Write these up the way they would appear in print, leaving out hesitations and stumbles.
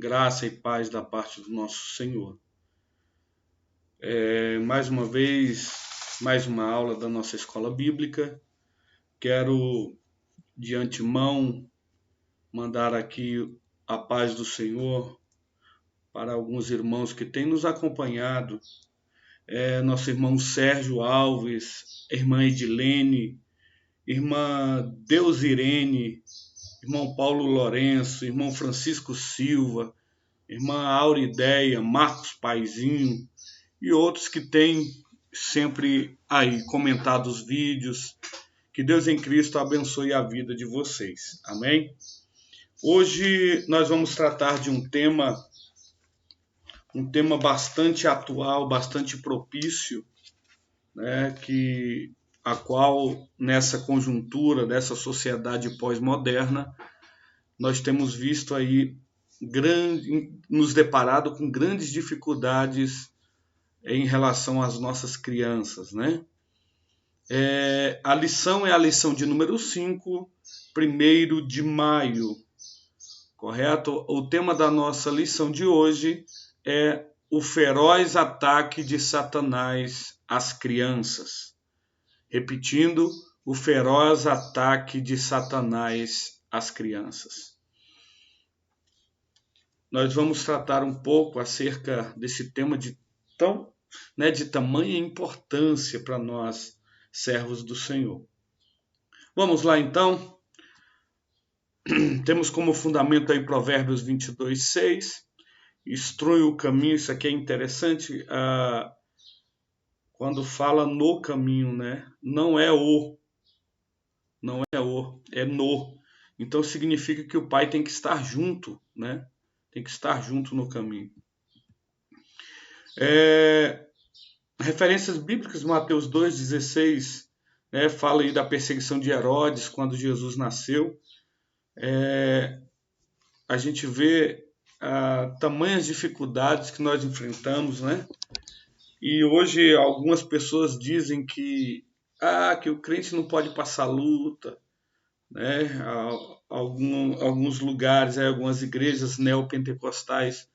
Graça e paz da parte do nosso Senhor. Mais uma vez, mais uma aula da nossa escola bíblica. Quero, de antemão, mandar aqui a paz do Senhor para alguns irmãos que têm nos acompanhado. Nosso irmão Sérgio Alves, irmã Edilene, irmã Deusirene, irmão Paulo Lourenço, irmão Francisco Silva, irmã Aurideia, Marcos Paizinho e outros que têm sempre aí comentado os vídeos. Que Deus em Cristo abençoe a vida de vocês. Amém? Hoje nós vamos tratar de um tema bastante atual, bastante propício, né, a qual nessa conjuntura dessa sociedade pós-moderna nós temos visto aí nos deparado com grandes dificuldades em relação às nossas crianças, né? A lição é a lição de número 5, 1º de maio, correto? O tema da nossa lição de hoje é o feroz ataque de Satanás às crianças. Repetindo, o feroz ataque de Satanás às crianças. Nós vamos tratar um pouco acerca desse tema de tamanha importância para nós, servos do Senhor. Vamos lá então. Temos como fundamento aí Provérbios 22:6. Instrui o caminho, isso aqui é interessante, quando fala no caminho, né? Não é é no. Então significa que o pai tem que estar junto, né? Tem que estar junto no caminho. Referências bíblicas, Mateus 2,16, né, fala aí da perseguição de Herodes quando Jesus nasceu. A gente vê tamanhas dificuldades que nós enfrentamos, né? E hoje algumas pessoas dizem que o crente não pode passar luta, né? Alguns lugares, algumas igrejas neopentecostais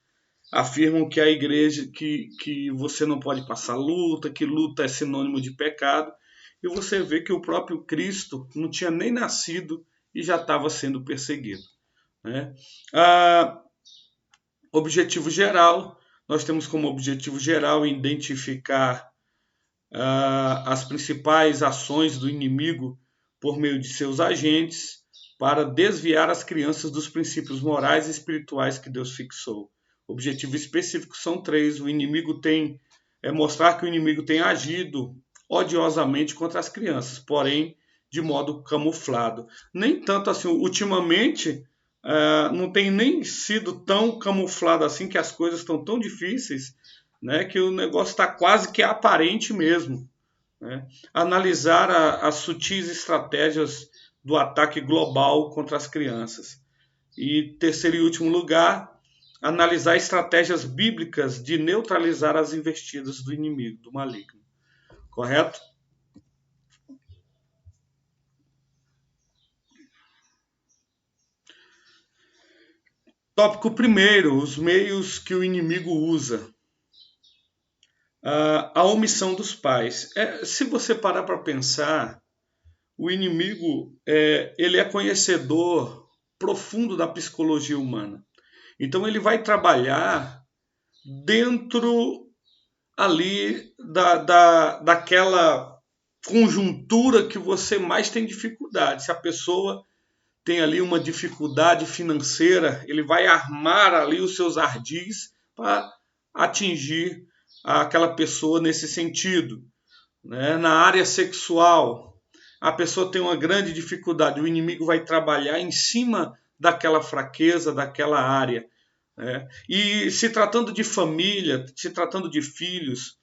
afirmam que a igreja que você não pode passar luta, que luta é sinônimo de pecado, e você vê que o próprio Cristo não tinha nem nascido e já estava sendo perseguido, né? Objetivo geral, nós temos como objetivo geral identificar as principais ações do inimigo por meio de seus agentes para desviar as crianças dos princípios morais e espirituais que Deus fixou. Objetivo específico são 3. O inimigo mostrar que o inimigo tem agido odiosamente contra as crianças, porém de modo camuflado. Nem tanto assim, ultimamente não tem nem sido tão camuflado assim, que as coisas estão tão difíceis, né, que o negócio está quase que aparente mesmo, né? Analisar as sutis estratégias do ataque global contra as crianças. E terceiro e último lugar, analisar estratégias bíblicas de neutralizar as investidas do inimigo, do maligno. Correto? Tópico 1, os meios que o inimigo usa. A omissão dos pais. Se você parar para pensar, o inimigo ele é conhecedor profundo da psicologia humana. Então ele vai trabalhar dentro ali daquela conjuntura que você mais tem dificuldade. Se a pessoa tem ali uma dificuldade financeira, ele vai armar ali os seus ardis para atingir aquela pessoa nesse sentido, né? Na área sexual, a pessoa tem uma grande dificuldade, o inimigo vai trabalhar em cima daquela fraqueza, daquela área, né? E se tratando de família, se tratando de filhos,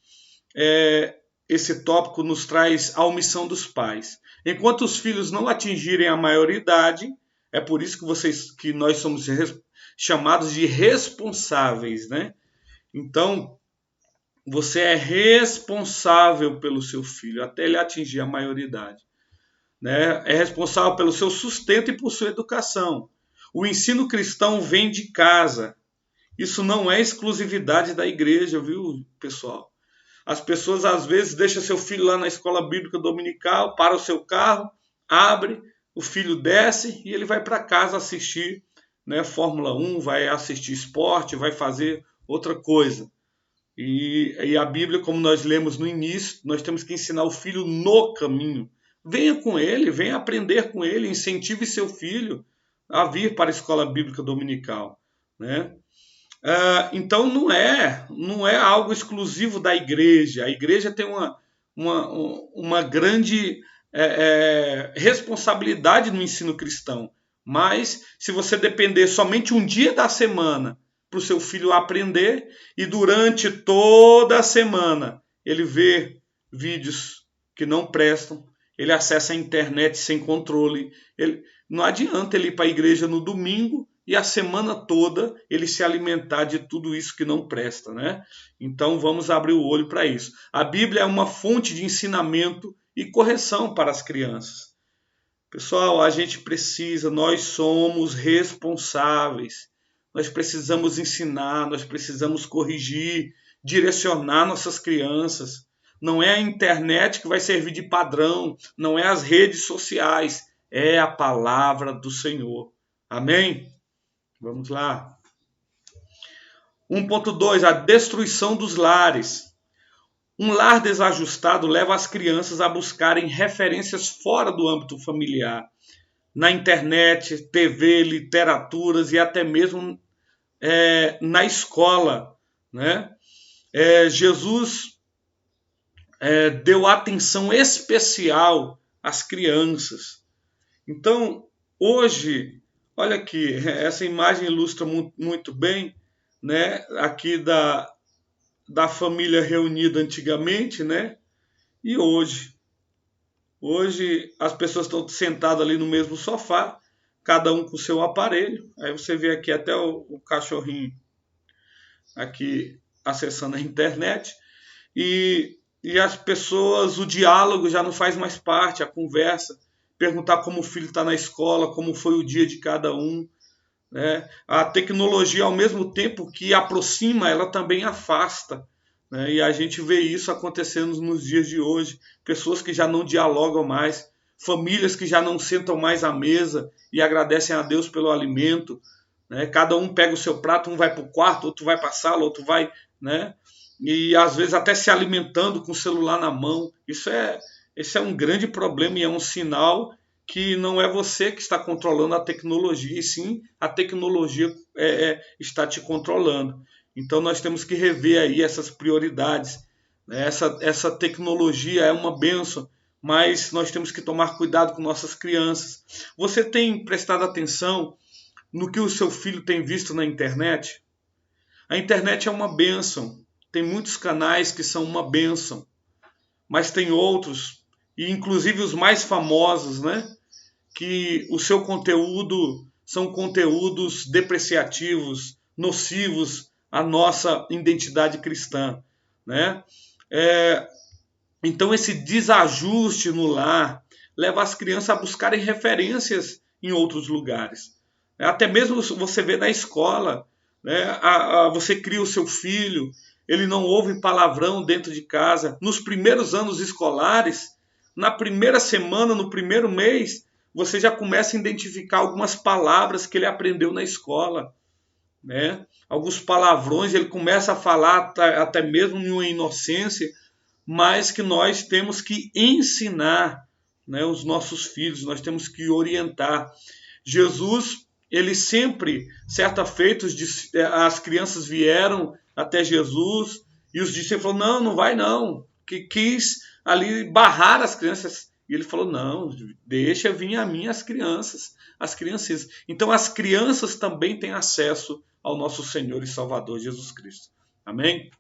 esse tópico nos traz a omissão dos pais. Enquanto os filhos não atingirem a maioridade, é por isso que nós somos chamados de responsáveis, né? Então, você é responsável pelo seu filho até ele atingir a maioridade, né? É responsável pelo seu sustento e por sua educação. O ensino cristão vem de casa. Isso não é exclusividade da igreja, viu, pessoal? As pessoas às vezes deixam seu filho lá na escola bíblica dominical, para o seu carro, abre, o filho desce e ele vai para casa assistir, né, Fórmula 1, vai assistir esporte, vai fazer outra coisa. E a Bíblia, como nós lemos no início, nós temos que ensinar o filho no caminho. Venha com ele, venha aprender com ele, incentive seu filho a vir para a escola bíblica dominical, né? Então não é algo exclusivo da igreja. A igreja tem uma grande responsabilidade no ensino cristão. Mas se você depender somente um dia da semana para o seu filho aprender e durante toda a semana ele vê vídeos que não prestam, ele acessa a internet sem controle, não adianta ele ir para a igreja no domingo e a semana toda ele se alimentar de tudo isso que não presta, né? Então vamos abrir o olho para isso. A Bíblia é uma fonte de ensinamento e correção para as crianças. Pessoal, a gente precisa, nós somos responsáveis. Nós precisamos ensinar, nós precisamos corrigir, direcionar nossas crianças. Não é a internet que vai servir de padrão, não é as redes sociais, é a palavra do Senhor. Amém? Vamos lá. 1.2, a destruição dos lares. Um lar desajustado leva as crianças a buscarem referências fora do âmbito familiar, na internet, TV, literaturas e até mesmo na escola, né? Jesus deu atenção especial às crianças. Então, hoje, olha aqui, essa imagem ilustra muito bem, né? Aqui da família reunida antigamente, né? E hoje. Hoje as pessoas estão sentadas ali no mesmo sofá, cada um com o seu aparelho. Aí você vê aqui até o cachorrinho aqui acessando a internet. E as pessoas, o diálogo já não faz mais parte, a conversa. Perguntar como o filho está na escola, como foi o dia de cada um. Né? A tecnologia, ao mesmo tempo que aproxima, ela também afasta. Né? E a gente vê isso acontecendo nos dias de hoje. Pessoas que já não dialogam mais, famílias que já não sentam mais à mesa e agradecem a Deus pelo alimento. Né? Cada um pega o seu prato, um vai para o quarto, outro vai para a sala, outro vai... Né? E às vezes até se alimentando com o celular na mão. Esse é um grande problema e é um sinal que não é você que está controlando a tecnologia, e sim a tecnologia está te controlando. Então nós temos que rever aí essas prioridades. Essa tecnologia é uma bênção, mas nós temos que tomar cuidado com nossas crianças. Você tem prestado atenção no que o seu filho tem visto na internet? A internet é uma bênção. Tem muitos canais que são uma bênção, mas tem outros, e inclusive os mais famosos, né? Que o seu conteúdo são conteúdos depreciativos, nocivos à nossa identidade cristã, né? Então esse desajuste no lar leva as crianças a buscarem referências em outros lugares. Até mesmo você vê na escola, né? Você cria o seu filho, ele não ouve palavrão dentro de casa. Nos primeiros anos escolares, na primeira semana, no primeiro mês, você já começa a identificar algumas palavras que ele aprendeu na escola. Né? Alguns palavrões, ele começa a falar até mesmo em uma inocência, mas que nós temos que ensinar, né, os nossos filhos, nós temos que orientar. Jesus, ele sempre, certa feita, as crianças vieram até Jesus e os discípulos falaram, não vai não, que quis ali barrar as crianças. E ele falou, não, deixa vir a mim as crianças, as criancinhas. Então as crianças também têm acesso ao nosso Senhor e Salvador Jesus Cristo. Amém?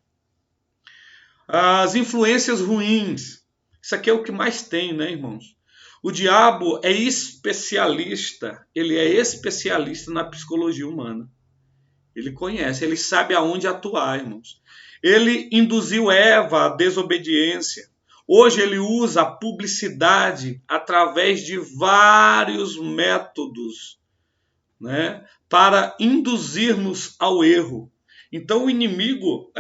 As influências ruins. Isso aqui é o que mais tem, né, irmãos? O diabo é especialista, ele é especialista na psicologia humana. Ele conhece, ele sabe aonde atuar, irmãos. Ele induziu Eva à desobediência. Hoje ele usa a publicidade através de vários métodos, né, para induzir-nos ao erro. Então o inimigo,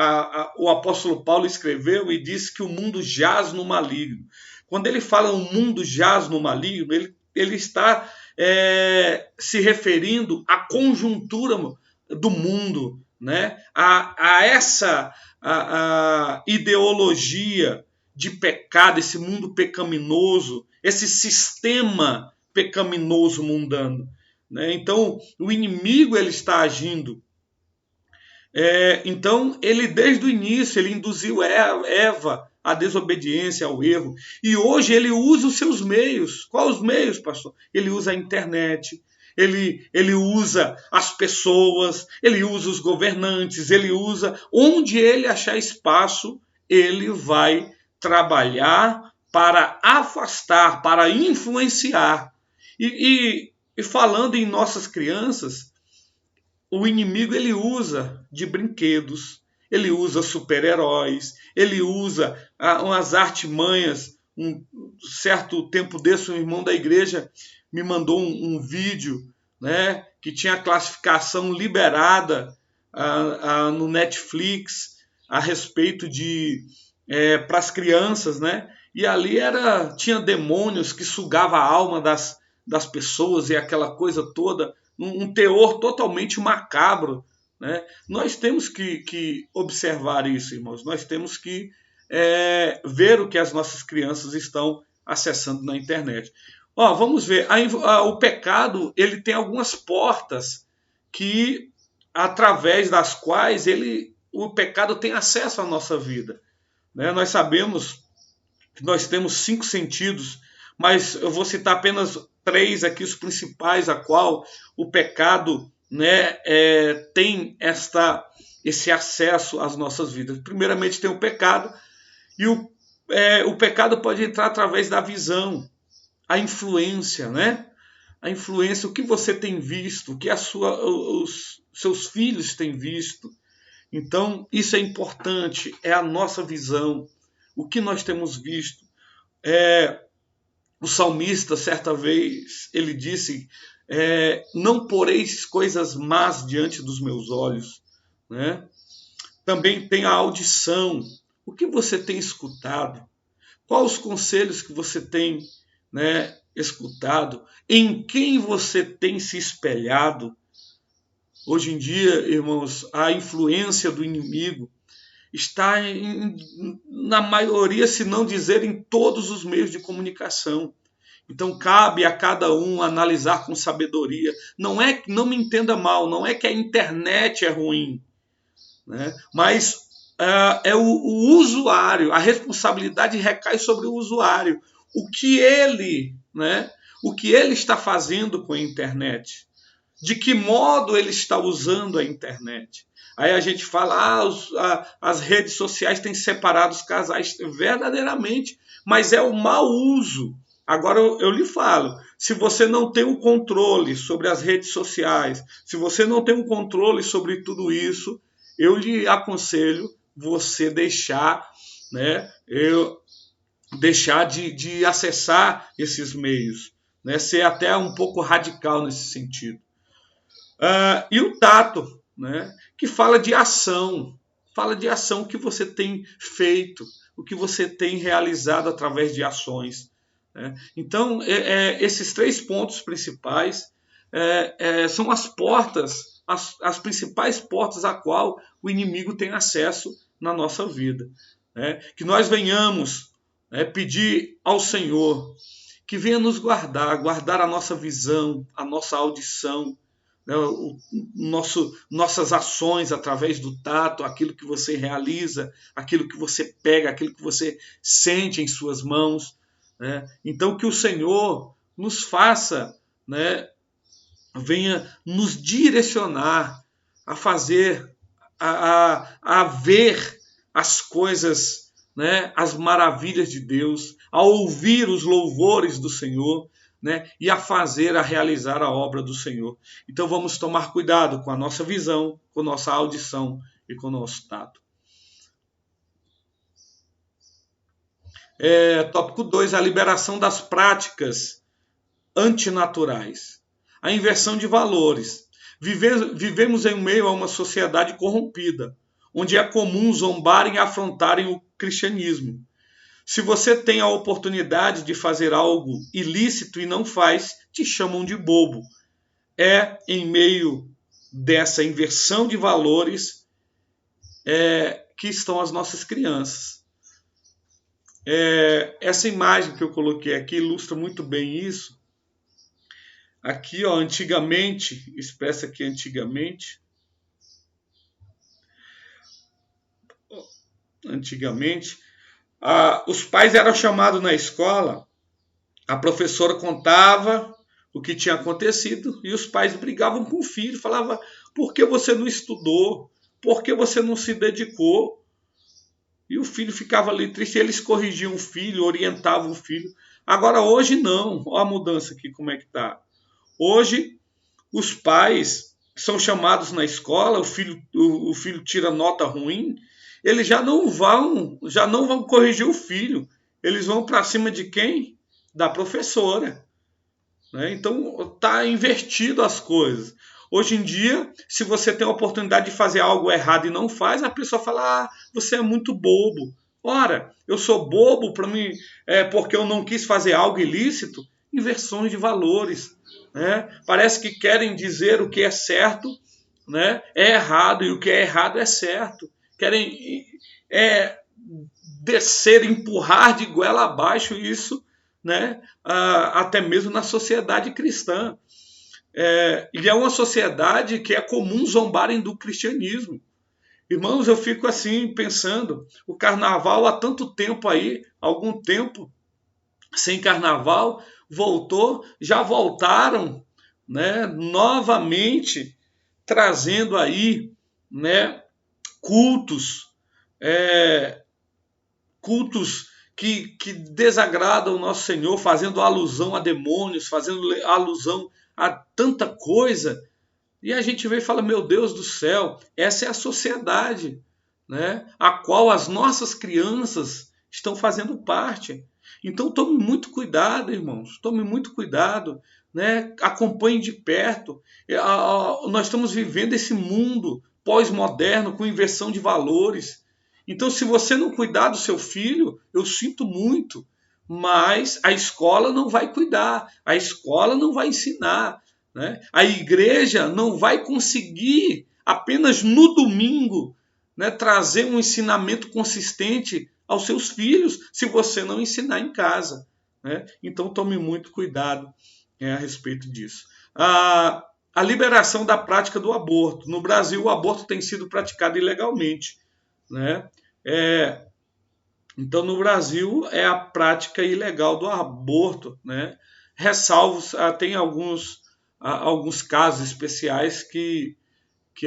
o apóstolo Paulo escreveu e disse que o mundo jaz no maligno. Quando ele fala o mundo jaz no maligno, ele está se referindo à conjuntura do mundo, né? a essa a ideologia de pecado, esse mundo pecaminoso, esse sistema pecaminoso mundano, né? Então o inimigo ele está agindo. Então ele desde o início ele induziu Eva à desobediência, ao erro, e hoje ele usa os seus meios. Quais os meios, pastor? Ele usa a internet, ele usa as pessoas, ele usa os governantes, ele usa onde ele achar espaço, ele vai trabalhar para afastar, para influenciar. E falando em nossas crianças, o inimigo ele usa de brinquedos, ele usa super-heróis, ele usa umas artimanhas. Um certo tempo desse, um irmão da igreja me mandou um vídeo, né, que tinha classificação liberada no Netflix a respeito de para as crianças, né? E ali tinha demônios que sugavam a alma das pessoas e aquela coisa toda, um teor totalmente macabro, né? Nós temos que observar isso, irmãos. Nós temos que ver o que as nossas crianças estão acessando na internet. Vamos ver. O pecado ele tem algumas portas que através das quais o pecado tem acesso à nossa vida, né? Nós sabemos que nós temos 5 sentidos, mas eu vou citar apenas 3 aqui, os principais, a qual o pecado, né, tem esse acesso às nossas vidas. Primeiramente tem o pecado, e o pecado pode entrar através da visão, a influência, né? A influência, o que você tem visto, o que os seus filhos têm visto. Então, isso é importante, é a nossa visão, o que nós temos visto. O salmista, certa vez, ele disse, não poreis coisas más diante dos meus olhos, né? Também tem a audição, o que você tem escutado, quais os conselhos que você tem, né, escutado, em quem você tem se espelhado. Hoje em dia, irmãos, a influência do inimigo está na maioria, se não dizer em todos os meios de comunicação. Então cabe a cada um analisar com sabedoria. Não me entenda mal, não é que a internet é ruim, né? Mas o usuário, a responsabilidade recai sobre o usuário. O que ele está fazendo com a internet? De que modo ele está usando a internet? Aí a gente fala, as redes sociais têm separado os casais, verdadeiramente, mas é o mau uso. Agora eu lhe falo, se você não tem um controle sobre as redes sociais, se você não tem um controle sobre tudo isso, eu lhe aconselho você deixar, né, deixar de acessar esses meios, né, ser até um pouco radical nesse sentido. E o tato, né, que fala de ação, o que você tem feito, o que você tem realizado através de ações, né? Então, esses 3 pontos principais são as portas, as principais portas a qual o inimigo tem acesso na nossa vida, né? Que nós venhamos pedir ao Senhor que venha nos guardar a nossa visão, a nossa audição, né, nossas ações através do tato, aquilo que você realiza, aquilo que você pega, aquilo que você sente em suas mãos, né? Então que o Senhor nos faça, né, venha nos direcionar a fazer, a ver as coisas, né, as maravilhas de Deus, a ouvir os louvores do Senhor, né, e a realizar a obra do Senhor. Então vamos tomar cuidado com a nossa visão, com a nossa audição e com o nosso tato. Tópico 2, a liberação das práticas antinaturais. A inversão de valores. Vivemos em meio a uma sociedade corrompida, onde é comum zombarem e afrontarem o cristianismo. Se você tem a oportunidade de fazer algo ilícito e não faz, te chamam de bobo. É em meio dessa inversão de valores que estão as nossas crianças. Essa imagem que eu coloquei aqui ilustra muito bem isso. Aqui, ó, antigamente, expressa aqui antigamente, os pais eram chamados na escola, a professora contava o que tinha acontecido e os pais brigavam com o filho, falavam: por que você não estudou? Por que você não se dedicou? E o filho ficava ali triste, eles corrigiam o filho, orientavam o filho. Agora hoje não, olha a mudança aqui, como é que tá. Hoje os pais são chamados na escola, o filho tira nota ruim, eles já não vão corrigir o filho, eles vão para cima de quem? Da professora. Né? Então está invertido as coisas. Hoje em dia, se você tem a oportunidade de fazer algo errado e não faz, a pessoa fala: você é muito bobo. Ora, eu sou bobo para mim, porque eu não quis fazer algo ilícito? Inversões de valores. Né? Parece que querem dizer o que é certo, né? É errado, e o que é errado é certo. Querem descer, empurrar de goela abaixo isso, né? Até mesmo na sociedade cristã. E é uma sociedade que é comum zombarem do cristianismo. Irmãos, eu fico assim pensando, o carnaval há tanto tempo aí, algum tempo sem carnaval, voltou, já voltaram, né, novamente trazendo aí, né, cultos que desagradam o nosso Senhor, fazendo alusão a demônios, fazendo alusão a tanta coisa. E a gente vê e fala: meu Deus do céu, essa é a sociedade, né, a qual as nossas crianças estão fazendo parte. Então tome muito cuidado, irmãos, tome muito cuidado, né? Acompanhe de perto. Nós estamos vivendo esse mundo pós-moderno com inversão de valores. Então, se você não cuidar do seu filho, eu sinto muito, mas a escola não vai cuidar, a escola não vai ensinar, né? A igreja não vai conseguir, apenas no domingo, né, trazer um ensinamento consistente aos seus filhos, se você não ensinar em casa. Né? Então, tome muito cuidado a respeito disso. A liberação da prática do aborto. No Brasil, o aborto tem sido praticado ilegalmente. Né? Então, no Brasil, é a prática ilegal do aborto. Né? Ressalvos, tem alguns casos especiais que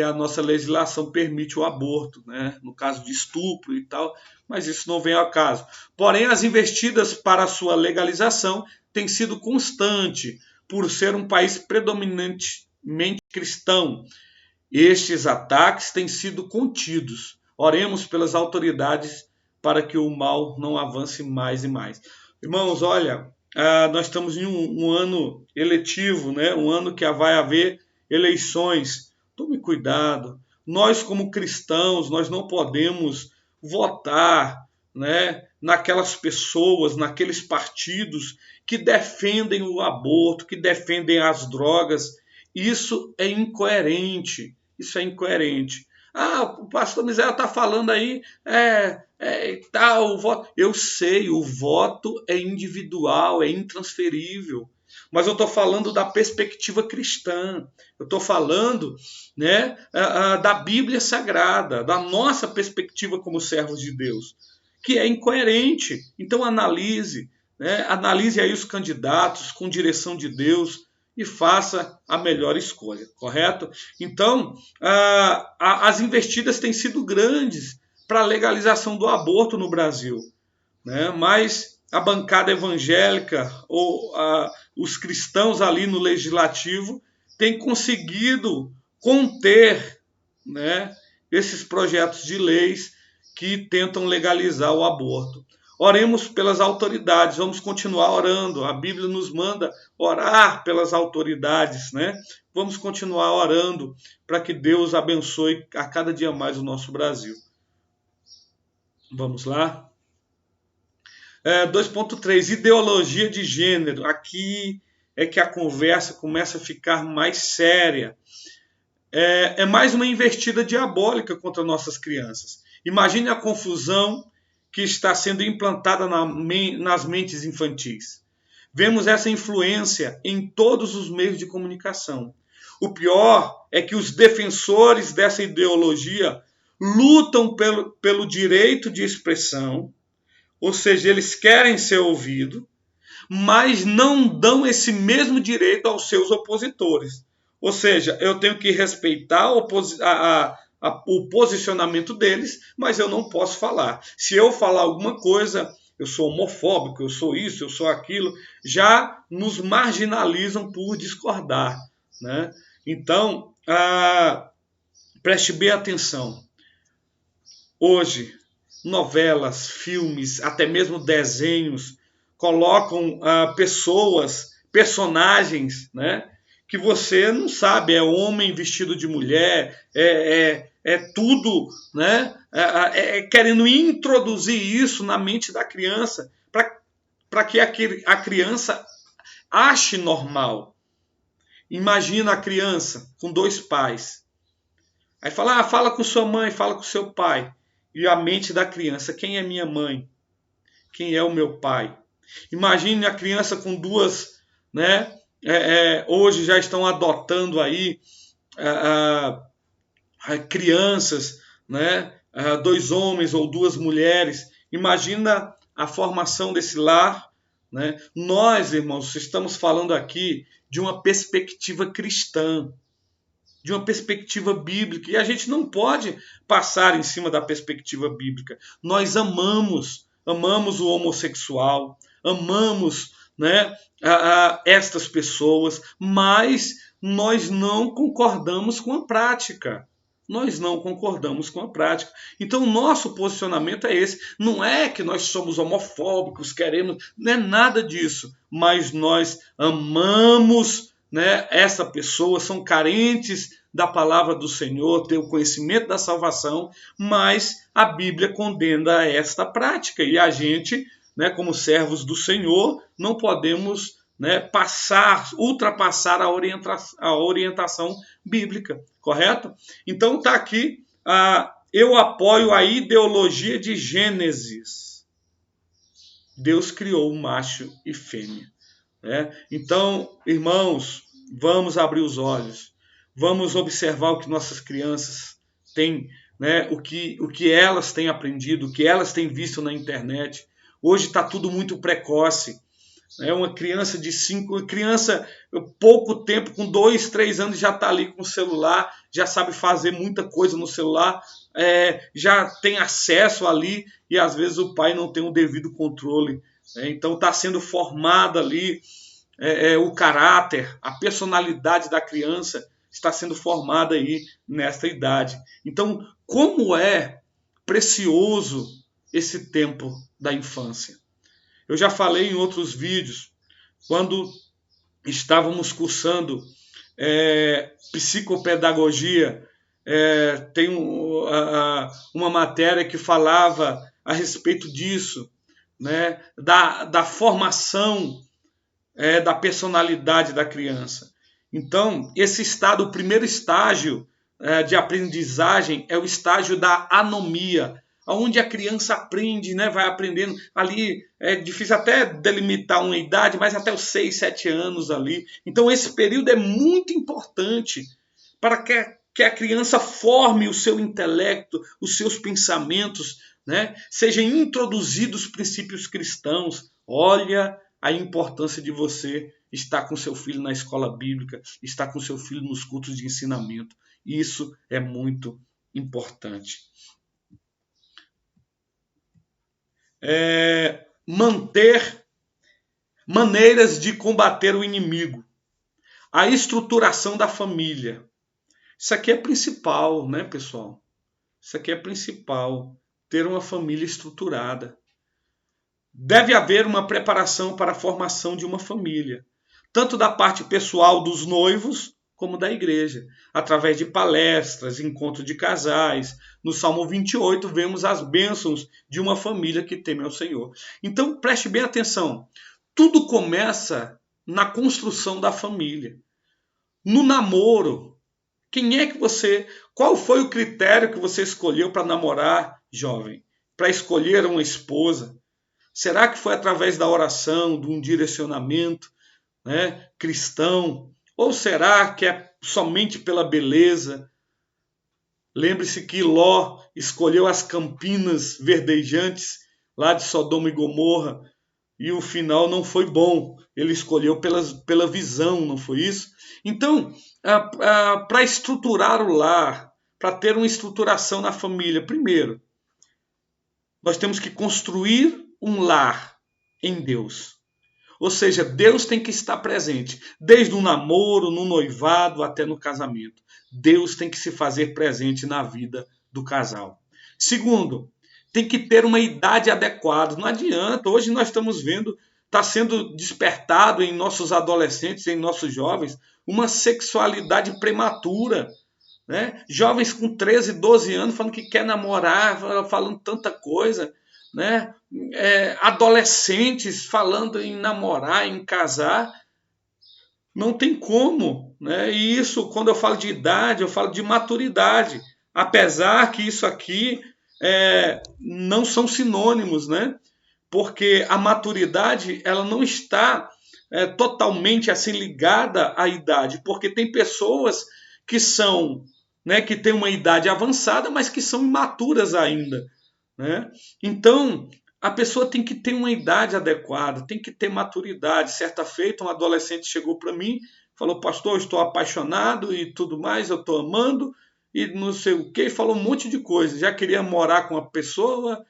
a nossa legislação permite o aborto, né? No caso de estupro e tal, mas isso não vem ao caso. Porém, as investidas para a sua legalização têm sido constante, por ser um país predominantemente cristão. Estes ataques têm sido contidos. Oremos pelas autoridades para que o mal não avance mais e mais. Irmãos, olha, nós estamos em um ano eletivo, né? Um ano que vai haver eleições. Tome cuidado. Nós, como cristãos, nós não podemos votar, né, naquelas pessoas, naqueles partidos que defendem o aborto, que defendem as drogas. Isso é incoerente. Isso é incoerente. O pastor Misael está falando aí, o voto. Eu sei, o voto é individual, é intransferível. Mas eu estou falando da perspectiva cristã. Eu estou falando, né, da Bíblia Sagrada, da nossa perspectiva como servos de Deus, que é incoerente. Então analise, né, analise aí os candidatos com direção de Deus e faça a melhor escolha, correto? Então, as investidas têm sido grandes para a legalização do aborto no Brasil, né? Mas a bancada evangélica ou os cristãos ali no legislativo têm conseguido conter, né, esses projetos de leis que tentam legalizar o aborto. Oremos pelas autoridades, vamos continuar orando. A Bíblia nos manda orar pelas autoridades, né? Vamos continuar orando para que Deus abençoe a cada dia mais o nosso Brasil. Vamos lá? 2.3, ideologia de gênero. Aqui é que a conversa começa a ficar mais séria. É mais uma investida diabólica contra nossas crianças. Imagine a confusão que está sendo implantada nas mentes infantis. Vemos essa influência em todos os meios de comunicação. O pior é que os defensores dessa ideologia lutam pelo direito de expressão, ou seja, eles querem ser ouvidos, mas não dão esse mesmo direito aos seus opositores. Ou seja, eu tenho que respeitar o posicionamento deles, mas eu não posso falar. Se eu falar alguma coisa, eu sou homofóbico, eu sou isso, eu sou aquilo, já nos marginalizam por discordar, né? Então, preste bem atenção. Hoje, novelas, filmes, até mesmo desenhos, colocam pessoas, personagens, né, que você não sabe, é homem vestido de mulher, é tudo, né, querendo introduzir isso na mente da criança, para que a criança ache normal. Imagina a criança com 2 pais. Aí fala com sua mãe, fala com seu pai. E a mente da criança, quem é minha mãe? Quem é o meu pai? Imagine a criança com 2, né? Hoje já estão adotando aí crianças, né? 2 homens ou 2 mulheres. Imagina a formação desse lar, né? Nós, irmãos, estamos falando aqui de uma perspectiva cristã, de uma perspectiva bíblica, e a gente não pode passar em cima da perspectiva bíblica. Nós amamos o homossexual, amamos, né, estas pessoas, mas nós não concordamos com a prática. Nós não concordamos com a prática. Então, o nosso posicionamento é esse. Não é que nós somos homofóbicos, queremos, não é nada disso, mas nós amamos, né, essa pessoa, são carentes da palavra do Senhor, ter o conhecimento da salvação, mas a Bíblia condena esta prática e a gente, né, como servos do Senhor, não podemos, né, ultrapassar a orientação bíblica, correto? Então está aqui, eu apoio a ideologia de Gênesis. Deus criou macho e fêmea. Então, irmãos, vamos abrir os olhos, vamos observar o que nossas crianças têm, né? o que elas têm aprendido, o que elas têm visto na internet. Hoje está tudo muito precoce. Uma criança de 5, pouco tempo, com 2, 3 anos, já está ali com o celular, já sabe fazer muita coisa no celular, já tem acesso ali e às vezes o pai não tem o devido controle. Então está sendo formada ali o caráter, a personalidade da criança está sendo formada aí nesta idade. Então, como é precioso esse tempo da infância. Eu já falei em outros vídeos, quando estávamos cursando psicopedagogia, tem uma matéria que falava a respeito disso, né, da formação da personalidade da criança. Então, esse estado, o primeiro estágio de aprendizagem é o estágio da anomia, onde a criança aprende, né, vai aprendendo. Ali é difícil até delimitar uma idade, mas até os 6, 7 anos ali. Então, esse período é muito importante para que a criança forme o seu intelecto, os seus pensamentos, né, sejam introduzidos princípios cristãos. Olha a importância de você estar com seu filho na escola bíblica, estar com seu filho nos cultos de ensinamento. Isso é muito importante. Manter maneiras de combater o inimigo. A estruturação da família. Isso aqui é principal, né, pessoal? Isso aqui é principal. Ter uma família estruturada. deve haver uma preparação para a formação de uma família, tanto da parte pessoal dos noivos, como da igreja, através de palestras, encontros de casais. No Salmo 28, vemos as bênçãos de uma família que teme ao Senhor. Então, preste bem atenção. Tudo começa na construção da família. No namoro, qual foi o critério que você escolheu para namorar, jovem? Para escolher uma esposa? Será que foi através da oração, de um direcionamento, né, cristão? Ou será que é somente pela beleza? Lembre-se que Ló escolheu as campinas verdejantes lá de Sodoma e Gomorra e o final não foi bom. Ele escolheu pela visão, não foi isso? Então, para estruturar o lar, para ter uma estruturação na família, primeiro, nós temos que construir um lar em Deus. Ou seja, Deus tem que estar presente, desde o namoro, no noivado, até no casamento. Deus tem que se fazer presente na vida do casal. Segundo, tem que ter uma idade adequada. Não adianta, hoje nós estamos vendo, está sendo despertado em nossos adolescentes, em nossos jovens, uma sexualidade prematura. Né? Jovens com 13, 12 anos falando que quer namorar, falando tanta coisa. Né? Adolescentes falando em namorar, em casar, não tem como. Né? E isso, quando eu falo de idade, eu falo de maturidade. Apesar que isso aqui não são sinônimos, né? Porque a maturidade ela não está totalmente assim ligada à idade, porque tem pessoas que são, né, que têm uma idade avançada, mas que são imaturas ainda. Né? Então, a pessoa tem que ter uma idade adequada, tem que ter maturidade. Certa feita, um adolescente chegou para mim, falou, pastor, eu estou apaixonado e tudo mais, eu estou amando, e não sei o que, falou um monte de coisa. Já queria morar com a pessoa,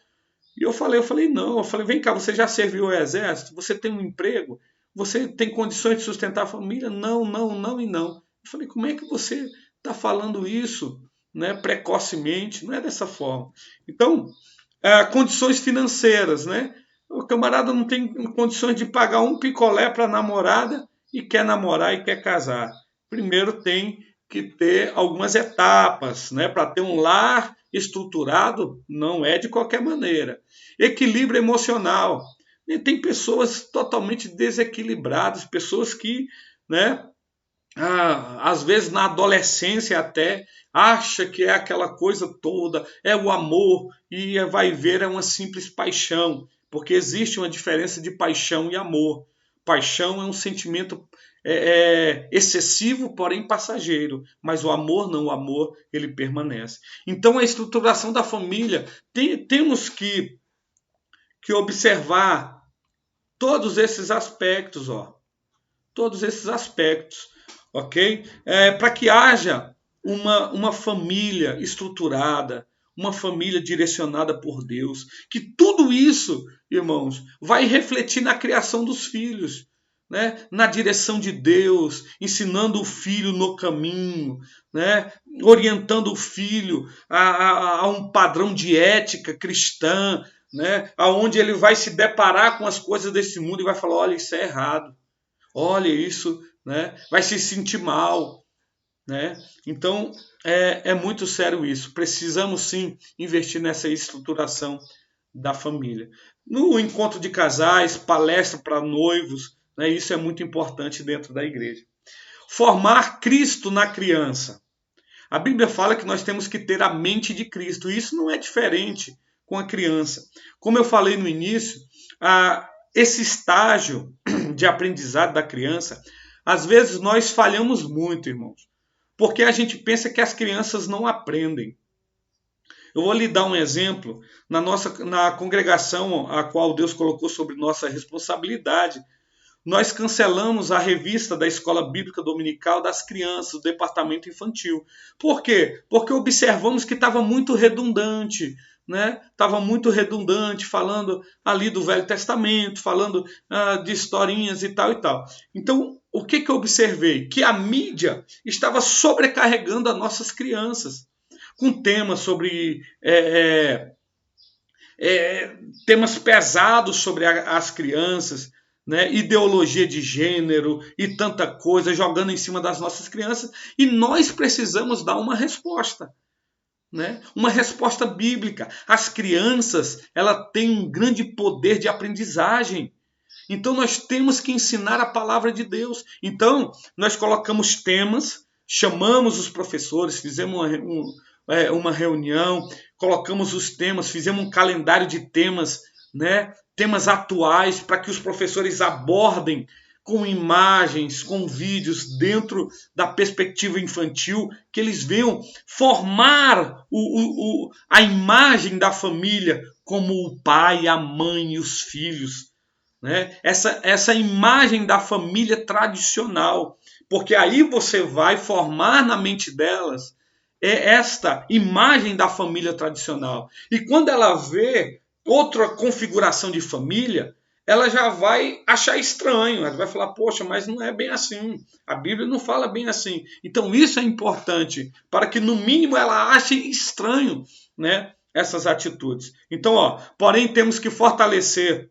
e eu falei, não, vem cá, você já serviu o exército? Você tem um emprego? Você tem condições de sustentar a família? Não, não, não e não. Eu falei, como é que você está falando isso, né, precocemente? Não é dessa forma. Então, condições financeiras, né? O camarada não tem condições de pagar um picolé para a namorada e quer namorar e quer casar. Primeiro tem que ter algumas etapas, né? Para ter um lar estruturado, não é de qualquer maneira. Equilíbrio emocional. E tem pessoas totalmente desequilibradas, pessoas que, né, às vezes na adolescência até, acha que é aquela coisa toda, é o amor, e vai ver, é uma simples paixão, porque existe uma diferença de paixão e amor. Paixão é um sentimento excessivo, porém passageiro, mas o amor não, o amor ele permanece. Então a estruturação da família, temos que observar todos esses aspectos, todos esses aspectos, ok? Para que haja uma família estruturada, uma família direcionada por Deus, que tudo isso, irmãos, vai refletir na criação dos filhos, né? Na direção de Deus, ensinando o filho no caminho, né? Orientando o filho a um padrão de ética cristã, né? Aonde ele vai se deparar com as coisas desse mundo e vai falar, olha, isso é errado. Olha isso, né? Vai se sentir mal. Né? Então, é muito sério isso. Precisamos, sim, investir nessa estruturação da família. No encontro de casais, palestra para noivos, né? Isso é muito importante dentro da igreja. Formar Cristo na criança. A Bíblia fala que nós temos que ter a mente de Cristo. E isso não é diferente com a criança. Como eu falei no início, esse estágio de aprendizado da criança, às vezes nós falhamos muito, irmãos, porque a gente pensa que as crianças não aprendem. Eu vou lhe dar um exemplo. Na congregação a qual Deus colocou sobre nossa responsabilidade, nós cancelamos a revista da Escola Bíblica Dominical das crianças, do departamento infantil. Por quê? Porque observamos que estava muito redundante, né? Estava muito redundante, falando ali do Velho Testamento, falando de historinhas e tal e tal. Então, o que eu observei? Que a mídia estava sobrecarregando as nossas crianças com temas sobre temas pesados sobre as crianças, né? Ideologia de gênero e tanta coisa jogando em cima das nossas crianças, e nós precisamos dar uma resposta. Né? Uma resposta bíblica. As crianças, ela têm um grande poder de aprendizagem. Então nós temos que ensinar a palavra de Deus. Então nós colocamos temas, chamamos os professores, fizemos uma reunião, colocamos os temas, fizemos um calendário de temas, né? Temas atuais para que os professores abordem com imagens, com vídeos dentro da perspectiva infantil, que eles venham formar a imagem da família como o pai, a mãe e os filhos. Né? Essa imagem da família tradicional, porque aí você vai formar na mente delas esta imagem da família tradicional. E quando ela vê outra configuração de família, ela já vai achar estranho, ela vai falar, poxa, mas não é bem assim, a Bíblia não fala bem assim. Então isso é importante, para que no mínimo ela ache estranho, né, essas atitudes. Então, porém temos que fortalecer.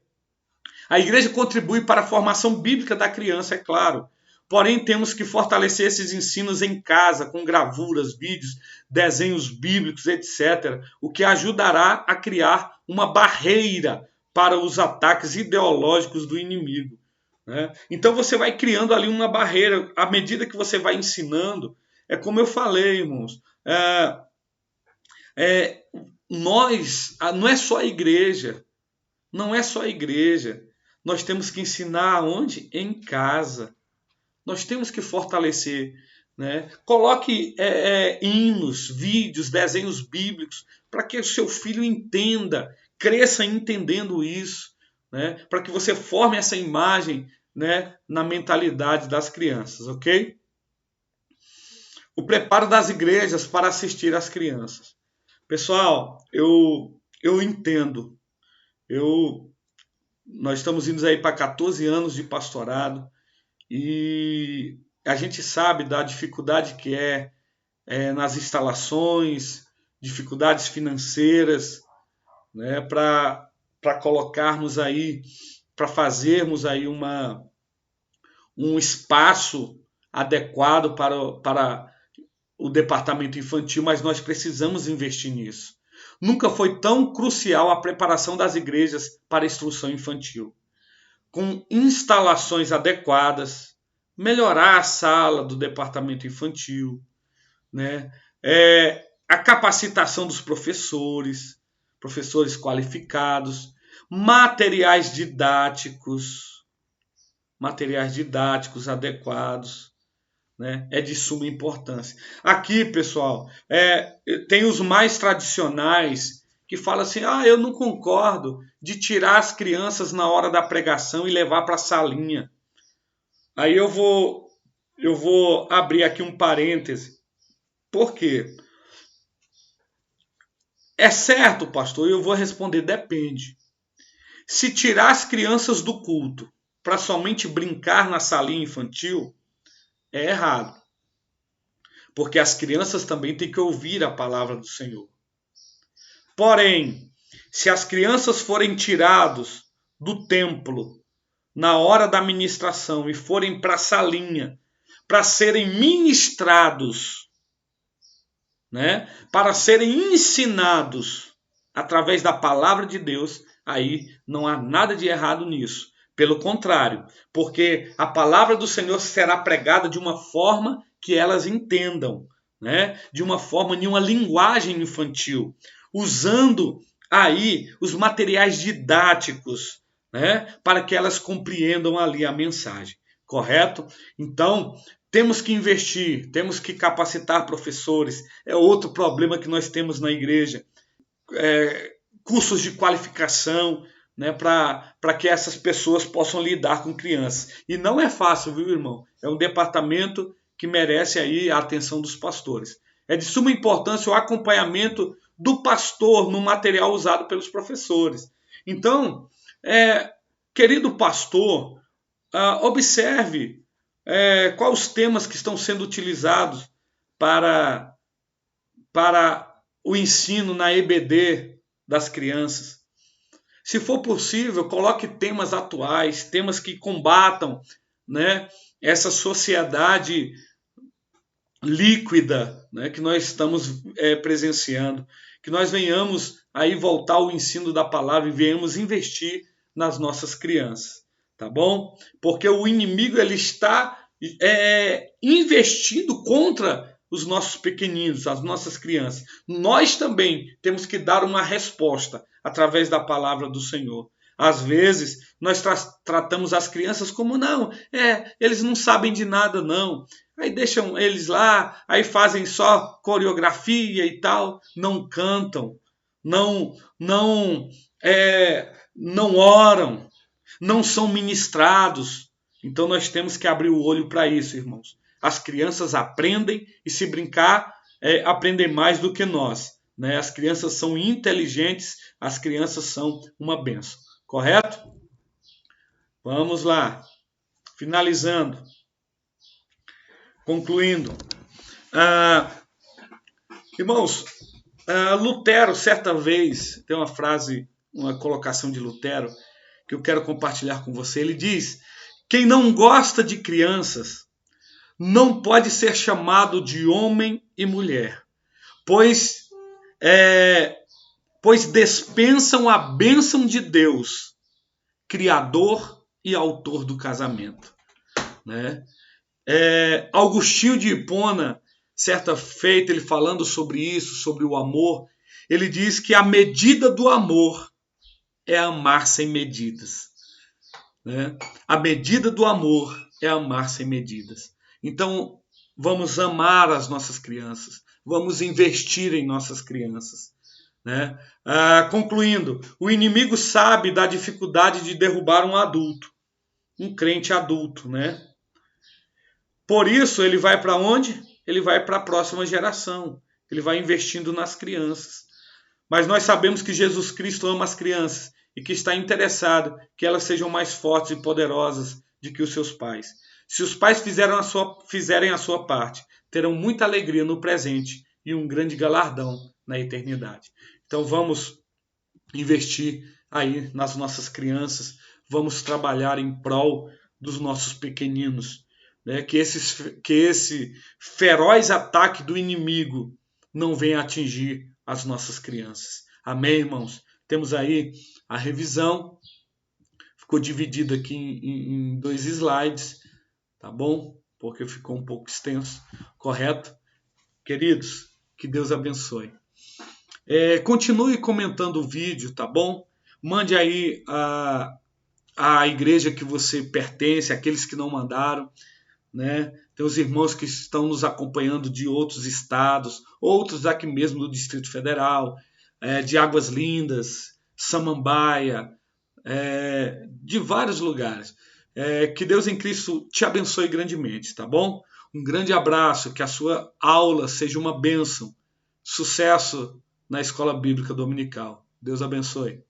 A igreja contribui para a formação bíblica da criança, é claro. Porém, temos que fortalecer esses ensinos em casa, com gravuras, vídeos, desenhos bíblicos, etc., o que ajudará a criar uma barreira para os ataques ideológicos do inimigo. Né? Então, você vai criando ali uma barreira, à medida que você vai ensinando. É como eu falei, irmãos, não é só a igreja, não é só a igreja. Nós temos que ensinar onde? Em casa. Nós temos que fortalecer. Né? Coloque hinos, vídeos, desenhos bíblicos, para que o seu filho entenda, cresça entendendo isso. Né? Para que você forme essa imagem, né, na mentalidade das crianças. Ok? O preparo das igrejas para assistir às crianças. Pessoal, eu entendo. Nós estamos indo aí para 14 anos de pastorado e a gente sabe da dificuldade que nas instalações, dificuldades financeiras, né, para colocarmos aí, para fazermos aí um espaço adequado para o departamento infantil, mas nós precisamos investir nisso. Nunca foi tão crucial a preparação das igrejas para a instrução infantil. Com instalações adequadas, melhorar a sala do departamento infantil, né? A capacitação dos professores qualificados, materiais didáticos adequados, né? É de suma importância. Aqui, pessoal, tem os mais tradicionais que falam assim, eu não concordo de tirar as crianças na hora da pregação e levar para a salinha. Aí eu vou abrir aqui um parêntese. Por quê? É certo, pastor? Eu vou responder, depende. Se tirar as crianças do culto para somente brincar na salinha infantil, é errado. Porque as crianças também têm que ouvir a palavra do Senhor. Porém, se as crianças forem tiradas do templo na hora da ministração e forem para a salinha para serem ministrados, né, para serem ensinados através da palavra de Deus, aí não há nada de errado nisso. Pelo contrário, porque a palavra do Senhor será pregada de uma forma que elas entendam, né? De uma forma, de uma linguagem infantil, usando aí os materiais didáticos, né? Para que elas compreendam ali a mensagem, correto? Então, temos que investir, temos que capacitar professores. É outro problema que nós temos na igreja. Cursos de qualificação, né, para que essas pessoas possam lidar com crianças. E não é fácil, viu, irmão? É um departamento que merece aí a atenção dos pastores. É de suma importância o acompanhamento do pastor no material usado pelos professores. Então, querido pastor, observe quais os temas que estão sendo utilizados para o ensino na EBD das crianças. Se for possível, coloque temas atuais, temas que combatam, né, essa sociedade líquida, né, que nós estamos presenciando. Que nós venhamos aí voltar ao ensino da palavra e venhamos investir nas nossas crianças, tá bom? Porque o inimigo ele está investindo contra os nossos pequeninos, as nossas crianças. Nós também temos que dar uma resposta através da palavra do Senhor. Às vezes, nós tratamos as crianças como não, eles não sabem de nada não. Aí deixam eles lá, aí fazem só coreografia e tal, não cantam, não oram, não são ministrados. Então nós temos que abrir o olho para isso, irmãos. As crianças aprendem e se brincar, aprendem mais do que nós. Né? As crianças são inteligentes, as crianças são uma bênção. Correto? Vamos lá. Finalizando. Concluindo. Irmãos, Lutero, certa vez, tem uma frase, uma colocação de Lutero, que eu quero compartilhar com você. Ele diz: quem não gosta de crianças não pode ser chamado de homem e mulher, pois dispensam a bênção de Deus, Criador e Autor do casamento. Né? Agostinho de Hipona, certa feita, ele falando sobre isso, sobre o amor, ele diz que a medida do amor é amar sem medidas. Né? A medida do amor é amar sem medidas. Então, vamos amar as nossas crianças, vamos investir em nossas crianças. Né? Concluindo, o inimigo sabe da dificuldade de derrubar um adulto, um crente adulto. Né? Por isso, ele vai para onde? Ele vai para a próxima geração. Ele vai investindo nas crianças. Mas nós sabemos que Jesus Cristo ama as crianças e que está interessado que elas sejam mais fortes e poderosas do que os seus pais. Se os pais fizerem a sua parte, terão muita alegria no presente e um grande galardão na eternidade. Então vamos investir aí nas nossas crianças, vamos trabalhar em prol dos nossos pequeninos, né? Que esse feroz ataque do inimigo não venha atingir as nossas crianças. Amém, irmãos? Temos aí a revisão, ficou dividida aqui em 2 slides, tá bom? Porque ficou um pouco extenso, correto? Queridos, que Deus abençoe. Continue comentando o vídeo, tá bom? Mande aí a igreja que você pertence, aqueles que não mandaram, né? Tem os irmãos que estão nos acompanhando de outros estados, outros aqui mesmo do Distrito Federal, de Águas Lindas, Samambaia, de vários lugares. Que Deus em Cristo te abençoe grandemente, tá bom? Um grande abraço, que a sua aula seja uma bênção. Sucesso na Escola Bíblica Dominical. Deus abençoe.